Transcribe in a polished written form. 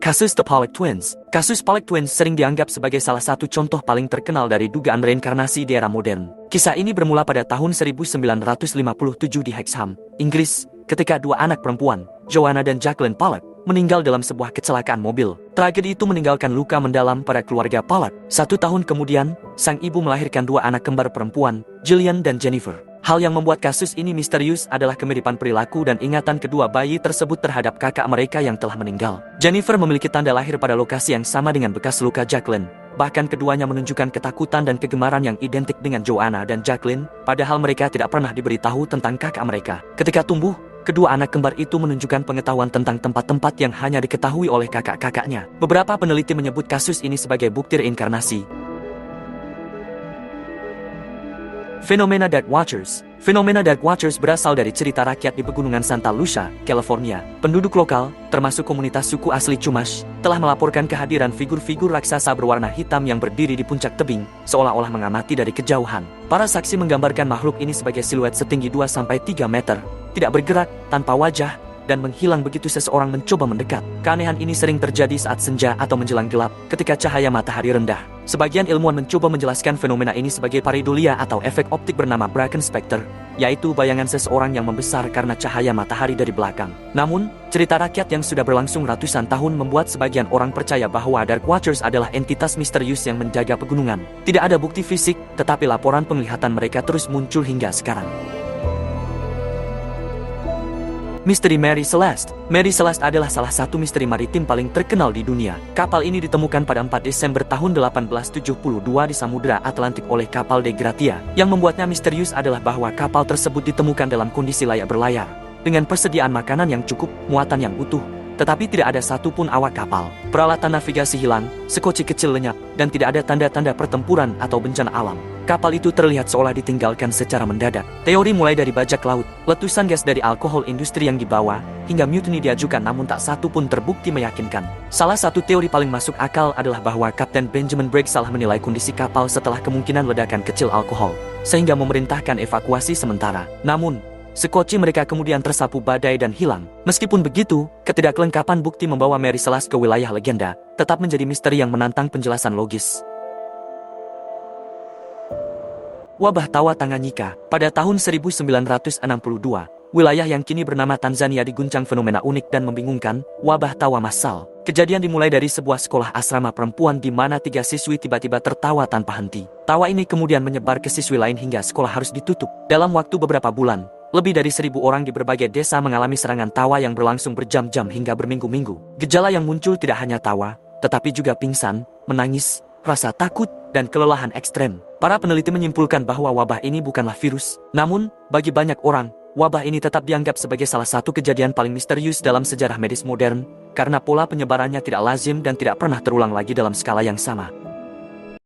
Kasus The Pollock Twins. Kasus Pollock Twins sering dianggap sebagai salah satu contoh paling terkenal dari dugaan reinkarnasi di era modern. Kisah ini bermula pada tahun 1957 di Hexham, Inggris, ketika dua anak perempuan, Joanna dan Jacqueline Pollock, meninggal dalam sebuah kecelakaan mobil. Tragedi itu meninggalkan luka mendalam pada keluarga Pollock. 1 tahun kemudian, sang ibu melahirkan dua anak kembar perempuan, Gillian dan Jennifer. Hal yang membuat kasus ini misterius adalah kemiripan perilaku dan ingatan kedua bayi tersebut terhadap kakak mereka yang telah meninggal. Jennifer memiliki tanda lahir pada lokasi yang sama dengan bekas luka Jacqueline. Bahkan keduanya menunjukkan ketakutan dan kegemaran yang identik dengan Joanna dan Jacqueline, padahal mereka tidak pernah diberitahu tentang kakak mereka. Ketika tumbuh, kedua anak kembar itu menunjukkan pengetahuan tentang tempat-tempat yang hanya diketahui oleh kakak-kakaknya. Beberapa peneliti menyebut kasus ini sebagai bukti reinkarnasi. Fenomena Dark Watchers. Fenomena Dark Watchers berasal dari cerita rakyat di pegunungan Santa Lucia, California. Penduduk lokal, termasuk komunitas suku asli Chumash, telah melaporkan kehadiran figur-figur raksasa berwarna hitam yang berdiri di puncak tebing, seolah-olah mengamati dari kejauhan. Para saksi menggambarkan makhluk ini sebagai siluet setinggi 2-3 meter, tidak bergerak, tanpa wajah, dan menghilang begitu seseorang mencoba mendekat. Keanehan ini sering terjadi saat senja atau menjelang gelap, ketika cahaya matahari rendah. Sebagian ilmuwan mencoba menjelaskan fenomena ini sebagai pareidolia atau efek optik bernama Bracken Spectre, yaitu bayangan seseorang yang membesar karena cahaya matahari dari belakang. Namun, cerita rakyat yang sudah berlangsung ratusan tahun membuat sebagian orang percaya bahwa Dark Watchers adalah entitas misterius yang menjaga pegunungan. Tidak ada bukti fisik, tetapi laporan penglihatan mereka terus muncul hingga sekarang. Misteri Mary Celeste. Mary Celeste adalah salah satu misteri maritim paling terkenal di dunia. Kapal ini ditemukan pada 4 Desember tahun 1872 di Samudra Atlantik oleh kapal De Gratia. Yang membuatnya misterius adalah bahwa kapal tersebut ditemukan dalam kondisi layak berlayar, dengan persediaan makanan yang cukup, muatan yang utuh, tetapi tidak ada satupun awak kapal. Peralatan navigasi hilang, sekoci kecil lenyap, dan tidak ada tanda-tanda pertempuran atau bencana alam. Kapal itu terlihat seolah ditinggalkan secara mendadak. Teori mulai dari bajak laut, letusan gas dari alkohol industri yang dibawa, hingga mutiny diajukan namun tak satu pun terbukti meyakinkan. Salah satu teori paling masuk akal adalah bahwa Kapten Benjamin Bragg salah menilai kondisi kapal setelah kemungkinan ledakan kecil alkohol, sehingga memerintahkan evakuasi sementara. Namun, sekoci mereka kemudian tersapu badai dan hilang. Meskipun begitu, ketidakkelengkapan bukti membawa Mary Celeste ke wilayah legenda tetap menjadi misteri yang menantang penjelasan logis. Wabah tawa Tanganyika. Pada tahun 1962, wilayah yang kini bernama Tanzania diguncang fenomena unik dan membingungkan, wabah tawa massal. Kejadian dimulai dari sebuah sekolah asrama perempuan di mana 3 siswi tiba-tiba tertawa tanpa henti. Tawa ini kemudian menyebar ke siswi lain hingga sekolah harus ditutup. Dalam waktu beberapa bulan, lebih dari 1.000 orang di berbagai desa mengalami serangan tawa yang berlangsung berjam-jam hingga berminggu-minggu. Gejala yang muncul tidak hanya tawa, tetapi juga pingsan, menangis, rasa takut, dan kelelahan ekstrem. Para peneliti menyimpulkan bahwa wabah ini bukanlah virus. Namun, bagi banyak orang, wabah ini tetap dianggap sebagai salah satu kejadian paling misterius dalam sejarah medis modern, karena pola penyebarannya tidak lazim dan tidak pernah terulang lagi dalam skala yang sama.